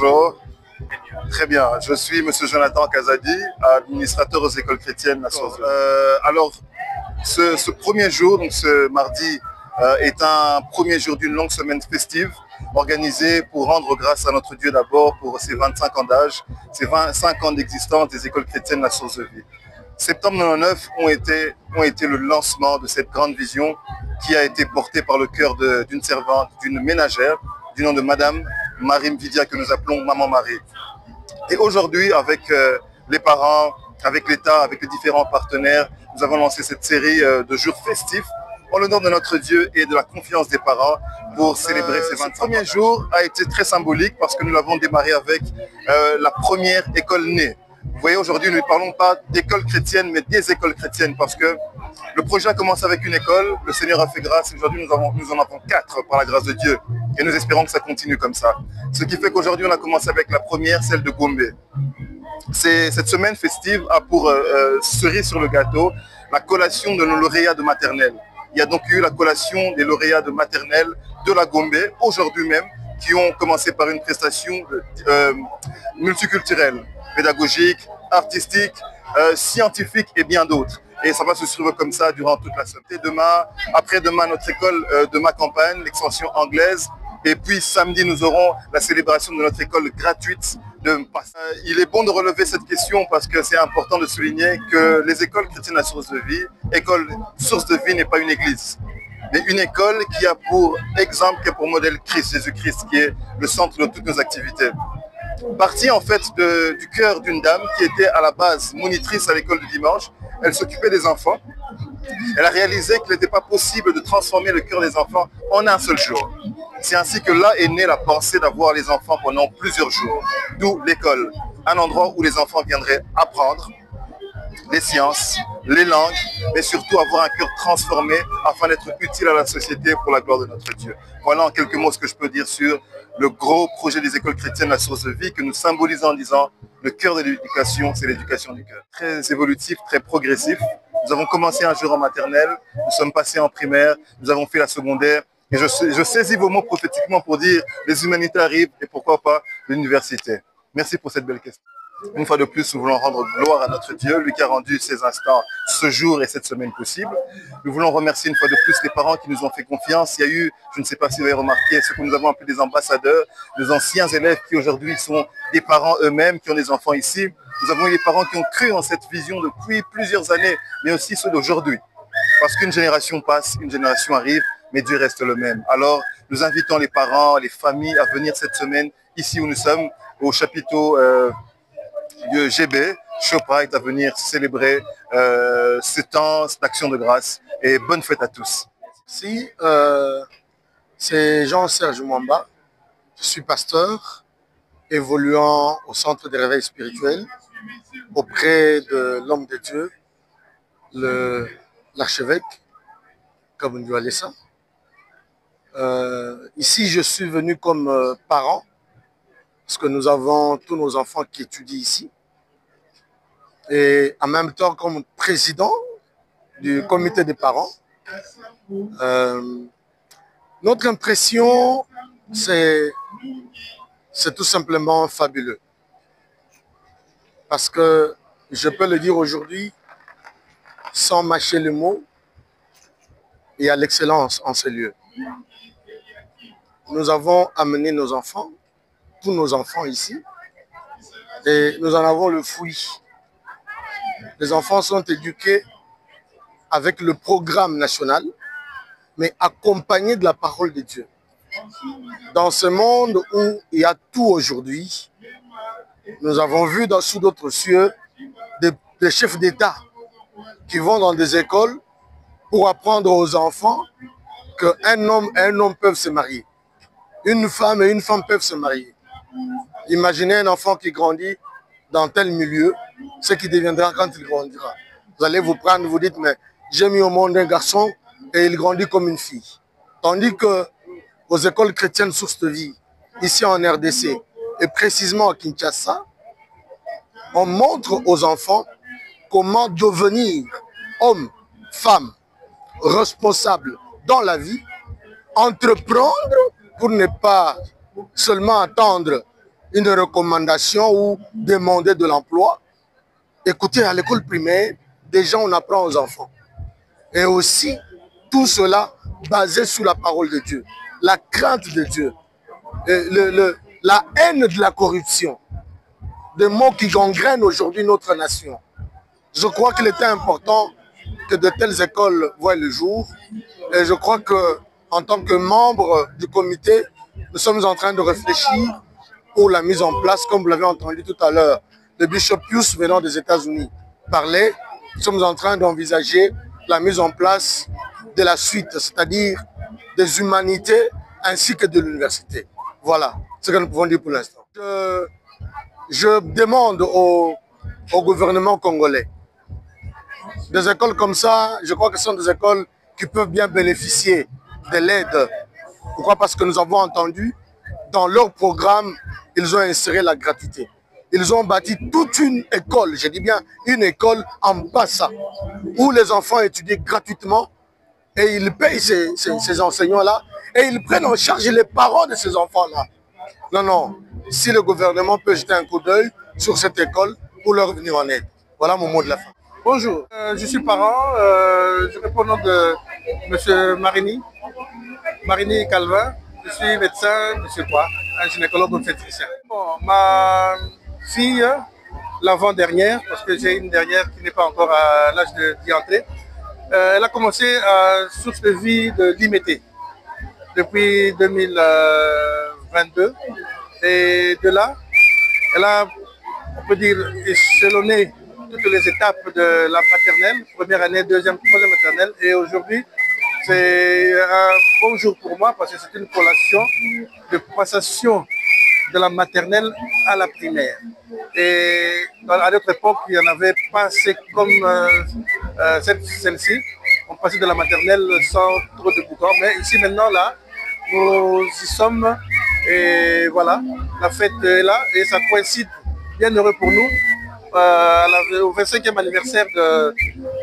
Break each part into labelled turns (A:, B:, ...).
A: bonjour. Très bien, je suis M. Jonathan Kazadi, administrateur aux écoles chrétiennes. Alors, ce premier jour, donc ce mardi, est un premier jour d'une longue semaine festive organisée pour rendre grâce à notre Dieu d'abord pour ses 25 ans d'âge, ses 25 ans d'existence des écoles chrétiennes La Source de Vie. Septembre 99 ont été le lancement de cette grande vision qui a été portée par le cœur d'une servante, d'une ménagère, du nom de Madame Marie Mvidia, que nous appelons Maman Marie. Et aujourd'hui, avec les parents, avec l'État, avec les différents partenaires, nous avons lancé cette série de jours festifs en l'honneur de notre Dieu et de la confiance des parents pour célébrer ces 25 ans. Ce premier jour a été très symbolique parce que nous l'avons démarré avec la première école née. Vous voyez, aujourd'hui, nous ne parlons pas d'école chrétienne, mais des écoles chrétiennes parce que le projet a commencé avec une école, le Seigneur a fait grâce, et aujourd'hui nous en avons 4 par la grâce de Dieu. Et nous espérons que ça continue comme ça. Ce qui fait qu'aujourd'hui, on a commencé avec la première, celle de Gombe. Cette semaine festive a pour cerise sur le gâteau la collation de nos lauréats de maternelle. Il y a donc eu la collation des lauréats de maternelle de la Gombe, aujourd'hui même, qui ont commencé par une prestation multiculturelle, pédagogique, artistique, scientifique et bien d'autres. Et ça va se suivre comme ça durant toute la semaine. Demain, après-demain, notre école de ma campagne, l'extension anglaise. Et puis samedi, nous aurons la célébration de notre école gratuite de Mpassé. Il est bon de relever cette question parce que c'est important de souligner que les écoles chrétiennes à Source de Vie, école Source de Vie n'est pas une église, mais une école qui a pour exemple, qui a pour modèle Christ, Jésus-Christ, qui est le centre de toutes nos activités. Partie en fait du cœur d'une dame qui était à la base monitrice à l'école du dimanche. Elle s'occupait des enfants. Elle a réalisé qu'il n'était pas possible de transformer le cœur des enfants en un seul jour. C'est ainsi que là est née la pensée d'avoir les enfants pendant plusieurs jours. D'où l'école, un endroit où les enfants viendraient apprendre les sciences, les langues, mais surtout avoir un cœur transformé afin d'être utile à la société pour la gloire de notre Dieu. Voilà en quelques mots ce que je peux dire sur le gros projet des écoles chrétiennes, la Source de Vie, que nous symbolisons en disant le cœur de l'éducation, c'est l'éducation du cœur. Très évolutif, très progressif. Nous avons commencé un jour en maternelle, nous sommes passés en primaire, nous avons fait la secondaire. Et je saisis vos mots prophétiquement pour dire les humanités arrivent et pourquoi pas l'université. Merci pour cette belle question. Une fois de plus, nous voulons rendre gloire à notre Dieu, lui qui a rendu ces instants, ce jour et cette semaine possible. Nous voulons remercier une fois de plus les parents qui nous ont fait confiance. Il y a eu, je ne sais pas si vous avez remarqué, ce que nous avons appelé des ambassadeurs, des anciens élèves qui aujourd'hui sont des parents eux-mêmes, qui ont des enfants ici. Nous avons eu des parents qui ont cru en cette vision depuis plusieurs années, mais aussi ceux d'aujourd'hui. Parce qu'une génération passe, une génération arrive, mais Dieu reste le même. Alors, nous invitons les parents, les familles à venir cette semaine, ici où nous sommes, au chapiteau de GB, Shoprite, à venir célébrer ce temps, cette action de grâce. Et bonne fête à tous.
B: Si, c'est Jean-Serge Mwamba. Je suis pasteur, évoluant au centre de réveil spirituel, auprès de l'homme de Dieu, l'archevêque, comme Ndoualessa. Ici, je suis venu comme parent, parce que nous avons tous nos enfants qui étudient ici. Et en même temps, comme président du comité des parents, notre impression, c'est tout simplement fabuleux. Parce que, je peux le dire aujourd'hui, sans mâcher le mot, il y a l'excellence en ces lieux. Nous avons amené nos enfants, tous nos enfants ici, et nous en avons le fruit. Les enfants sont éduqués avec le programme national, mais accompagnés de la parole de Dieu. Dans ce monde où il y a tout aujourd'hui, nous avons vu sous d'autres cieux des chefs d'État qui vont dans des écoles pour apprendre aux enfants qu'un homme et un homme peuvent se marier. Une femme et une femme peuvent se marier. Imaginez un enfant qui grandit dans tel milieu, ce qui deviendra quand il grandira. Vous allez vous prendre, vous dites, mais j'ai mis au monde un garçon et il grandit comme une fille. Tandis que aux écoles chrétiennes Source de Vie, ici en RDC, et précisément à Kinshasa, on montre aux enfants comment devenir homme, femme, responsable dans la vie, entreprendre pour ne pas seulement attendre une recommandation ou demander de l'emploi. Écoutez, à l'école primaire, déjà on apprend aux enfants. Et aussi, tout cela basé sur la parole de Dieu, la crainte de Dieu, la haine de la corruption, des mots qui gangrènent aujourd'hui notre nation. Je crois qu'il était important que de telles écoles voient le jour. Et je crois qu'en tant que membre du comité, nous sommes en train de réfléchir pour la mise en place, comme vous l'avez entendu tout à l'heure, le bishop Pius venant des États-Unis parlait. Nous sommes en train d'envisager la mise en place de la suite, c'est-à-dire des humanités ainsi que de l'université. Voilà ce que nous pouvons dire pour l'instant. Je demande au gouvernement congolais, des écoles comme ça, je crois que ce sont des écoles qui peuvent bien bénéficier de l'aide. Pourquoi? Parce que nous avons entendu, dans leur programme, ils ont inséré la gratuité. Ils ont bâti toute une école, je dis bien une école en Bassa, où les enfants étudient gratuitement et ils payent ces enseignants-là et ils prennent en charge les parents de ces enfants-là. Non, non, si le gouvernement peut jeter un coup d'œil sur cette école pour leur venir en aide. Voilà mon mot de la fin.
C: Bonjour, je suis parent, je réponds au nom de M. Marini Calvin, je suis médecin de chez quoi, un gynécologue obstétricien. Bon, ma fille, l'avant-dernière, parce que j'ai une dernière qui n'est pas encore à l'âge d'y entrer, elle a commencé à source de vie de l'IMT depuis 2022 et de là, elle a, on peut dire, échelonné toutes les étapes de la maternelle, première année, deuxième, troisième maternelle, et aujourd'hui, c'est un bon jour pour moi parce que c'est une collation de passation de la maternelle à la primaire. Et à notre époque, il n'y en avait pas assez comme celle-ci. On passait de la maternelle sans trop de boucan, mais ici maintenant, là, nous y sommes, et voilà, la fête est là, et ça coïncide, bien heureux pour nous, au 25e anniversaire de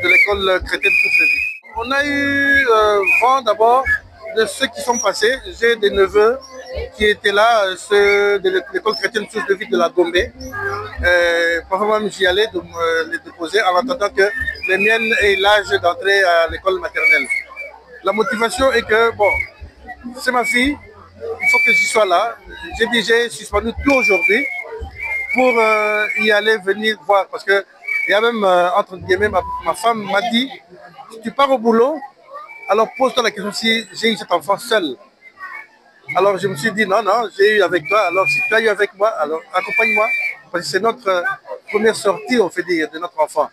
C: l'école chrétienne Tous les Vies. On a eu vent d'abord de ceux qui sont passés. J'ai des neveux qui étaient là, ceux de l'école chrétienne Tous les Vies de la Gombe. Parfois même j'y allais de me les déposer en attendant que les miennes aient l'âge d'entrer à l'école maternelle. La motivation est que, bon, c'est ma fille, il faut que j'y sois là. J'ai déjà suspendu tout aujourd'hui pour y aller, venir voir. Parce que il y a même, entre guillemets, ma femme m'a dit, si tu pars au boulot, alors pose-toi la question si j'ai eu cet enfant seul. Alors je me suis dit, non, non, j'ai eu avec toi. Alors si tu as eu avec moi, alors accompagne-moi. Parce que c'est notre première sortie, on fait dire, de notre enfant.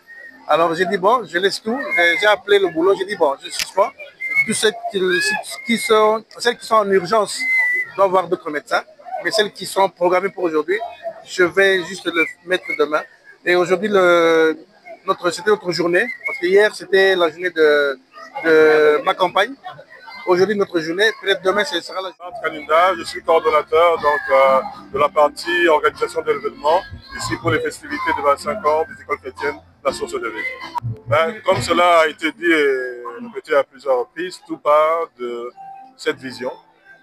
C: Alors j'ai dit, bon, je laisse tout. J'ai appelé le boulot, j'ai dit, bon, je suspends. Tous celles qui sont en urgence doivent voir d'autres médecins. Mais celles qui sont programmées pour aujourd'hui, je vais juste le mettre demain. Et aujourd'hui, c'était notre journée. Parce que hier, c'était la journée de ma campagne. Aujourd'hui, notre journée, peut-être demain, ce sera la journée.
D: Kaninda, je suis coordonnateur donc, de la partie organisation de l'événement, ici pour les festivités de 25 ans des écoles chrétiennes, la source de vie. Ben, comme cela a été dit et répété à plusieurs reprises, tout part de cette vision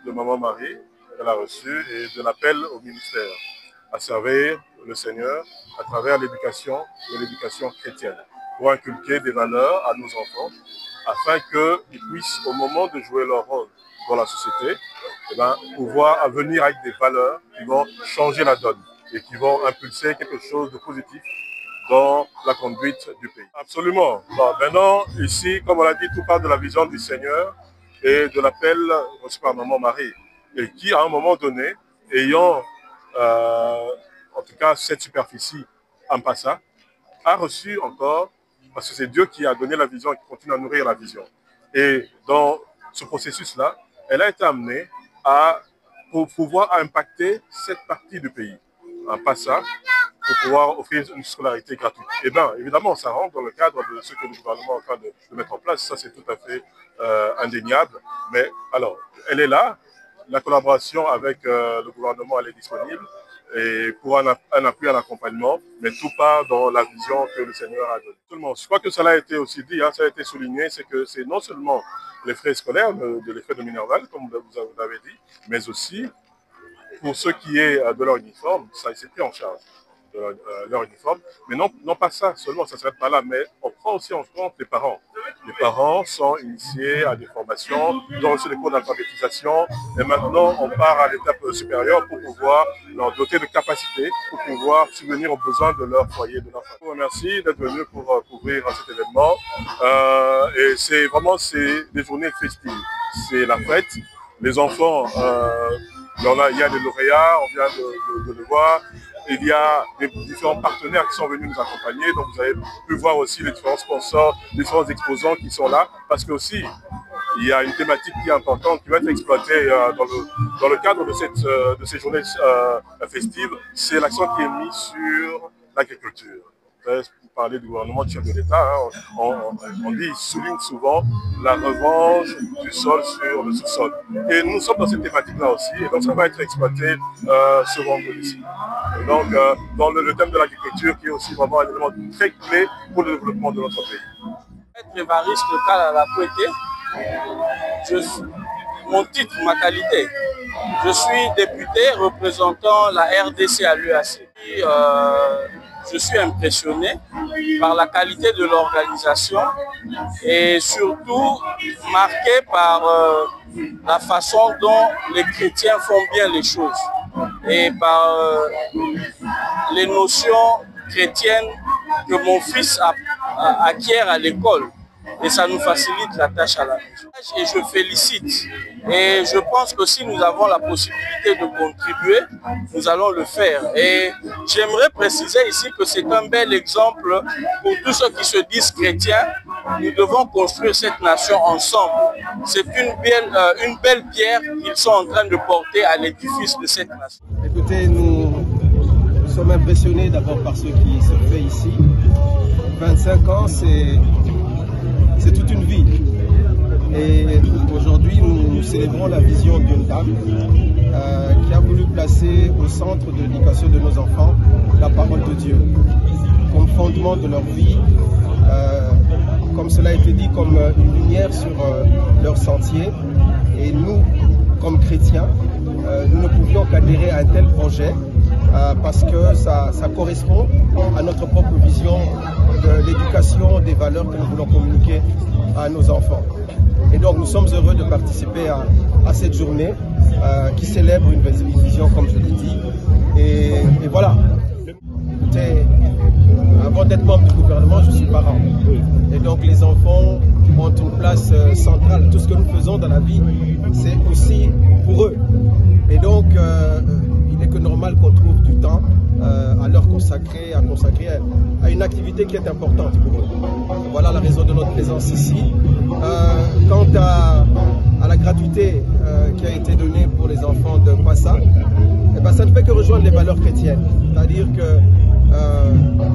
D: de Maman Marie qu'elle a reçue et de l'appel au ministère à servir le Seigneur à travers l'éducation et l'éducation chrétienne pour inculquer des valeurs à nos enfants afin qu'ils puissent, au moment de jouer leur rôle dans la société, eh ben, pouvoir venir avec des valeurs qui vont changer la donne et qui vont impulser quelque chose de positif dans la conduite du pays. Absolument. Bon, maintenant, ici, comme on l'a dit, tout part de la vision du Seigneur et de l'appel reçu par Maman Marie, et qui, à un moment donné, ayant en tout cas cette superficie en passant, a reçu encore, parce que c'est Dieu qui a donné la vision et qui continue à nourrir la vision. Et dans ce processus-là, elle a été amenée pour pouvoir impacter cette partie du pays, en passant, pour pouvoir offrir une scolarité gratuite. Et bien, évidemment, ça rentre dans le cadre de ce que le gouvernement est en train de mettre en place. Ça, c'est tout à fait indéniable. Mais alors, elle est là. La collaboration avec le gouvernement, elle est disponible. Et pour un appui, un accompagnement, mais tout part dans la vision que le Seigneur a donnée. Je crois que cela a été aussi dit, hein, ça a été souligné, c'est que c'est non seulement les frais scolaires, les frais de Minerval, comme vous avez dit, mais aussi pour ce qui est de leur uniforme, ça c'est pris en charge. Leur uniforme, mais non pas ça seulement, ça ne s'arrête pas là, mais on prend aussi en compte les parents. Les parents sont initiés à des formations, ils ont reçu des cours d'alphabétisation, et maintenant on part à l'étape supérieure pour pouvoir leur doter de capacités, pour pouvoir subvenir aux besoins de leur foyer, de leur famille. Je vous remercie d'être venu pour couvrir cet événement, et c'est vraiment des journées festives, c'est la fête, les enfants, il y a des lauréats, on vient de le voir. Il y a des différents partenaires qui sont venus nous accompagner, donc vous avez pu voir aussi les différents sponsors, les différents exposants qui sont là, parce que aussi il y a une thématique qui est importante, qui va être exploitée dans le cadre de ces journées festives, c'est l'accent qui est mis sur l'agriculture. Pour parler du gouvernement, du chef de l'État, il souligne souvent la revanche du sol sur le sous-sol. Et nous sommes dans cette thématique-là aussi, et donc ça va être exploité ce vendredi. Donc, dans le thème de l'agriculture, qui est aussi vraiment un élément très clé pour le développement de notre pays.
E: Être Évariste Kalala Kouete, mon titre, ma qualité. Je suis député représentant la RDC à l'UAC. Je suis impressionné par la qualité de l'organisation et surtout marqué par la façon dont les chrétiens font bien les choses et par les notions chrétiennes que mon fils acquiert à l'école. Et ça nous facilite la tâche à la maison. Et je félicite. Et je pense que si nous avons la possibilité de contribuer, nous allons le faire. Et j'aimerais préciser ici que c'est un bel exemple pour tous ceux qui se disent chrétiens. Nous devons construire cette nation ensemble. C'est une belle pierre qu'ils sont en train de porter à l'édifice de cette nation.
F: Écoutez, nous sommes impressionnés d'abord par ce qui se fait ici. 25 ans, c'est toute une vie. Et aujourd'hui, nous célébrons la vision d'une dame qui a voulu placer au centre de l'éducation de nos enfants la parole de Dieu comme fondement de leur vie, comme cela a été dit, comme une lumière sur leur sentier. Et nous, comme chrétiens, nous ne pouvions qu'adhérer à un tel projet parce que ça correspond à notre propre vision de l'éducation, des valeurs que nous voulons communiquer à nos enfants. Et donc nous sommes heureux de participer à cette journée qui célèbre une vision, comme je l'ai dit. Et voilà. Écoutez, avant d'être membre du gouvernement, je suis parent. Et donc les enfants ont une place centrale. Tout ce que nous faisons dans la vie, c'est aussi pour eux. Et donc, il n'est que normal qu'on trouve du temps à leur consacrer, à une activité qui est importante pour eux. Voilà la raison de notre présence ici. Quant à la gratuité qui a été donnée pour les enfants de Passa, eh ben, ça ne fait que rejoindre les valeurs chrétiennes. C'est-à-dire que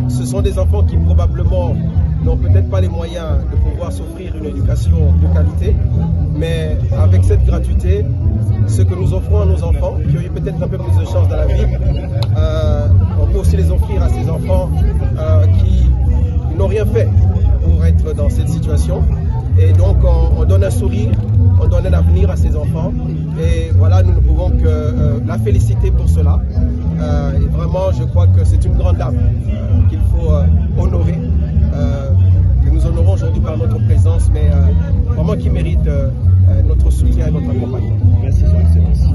F: ce sont des enfants qui probablement n'ont peut-être pas les moyens de pouvoir s'offrir une éducation de qualité, mais avec cette gratuité, ce que nous offrons à nos enfants, qui ont eu peut-être un peu plus de chance dans la vie, on peut aussi les offrir à ces enfants qui n'ont rien fait pour être dans cette situation. Et donc on donne un sourire, on donne un avenir à ces enfants. Et voilà, nous ne pouvons que la féliciter pour cela. Et vraiment, je crois que c'est une grande dame qu'il faut honorer, que nous honorons aujourd'hui par notre présence, mais vraiment qui mérite notre soutien et notre accompagnement.
G: Merci, Son Excellence.